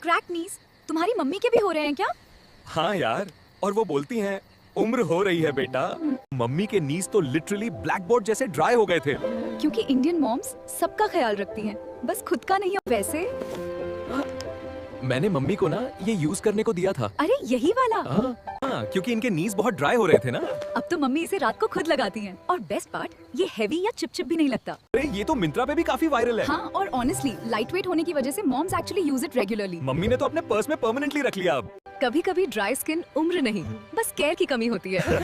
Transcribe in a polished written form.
Crack नीज तुम्हारी mummy के भी हो रहे हैं क्या? हाँ यार, और वो बोलती हैं उम्र हो रही है बेटा। मम्मी के नीज तो लिटरली ब्लैक बोर्ड जैसे ड्राई हो गए थे। क्योंकि इंडियन मॉम्स सबका ख्याल रखती हैं, बस खुद का नहीं। वैसे मैंने मम्मी को ना ये यूज करने को दिया था। अरे यही वाला? हाँ, क्योंकि इनके नीज बहुत ड्राई हो रहे थे ना। अब तो मम्मी इसे रात को खुद लगाती हैं। और बेस्ट पार्ट, ये हैवी या चिपचिप भी नहीं लगता। अरे ये तो मिंत्रा पे भी काफी वायरल है। हाँ, और ऑनेस्टली लाइट वेट होने की वजह से moms actually use it regularly. Mummy ने तो अपने पर्स में परमानेंटली रख लिया अब। कभी कभी ड्राई स्किन उम्र नहीं, बस केयर की कमी होती है।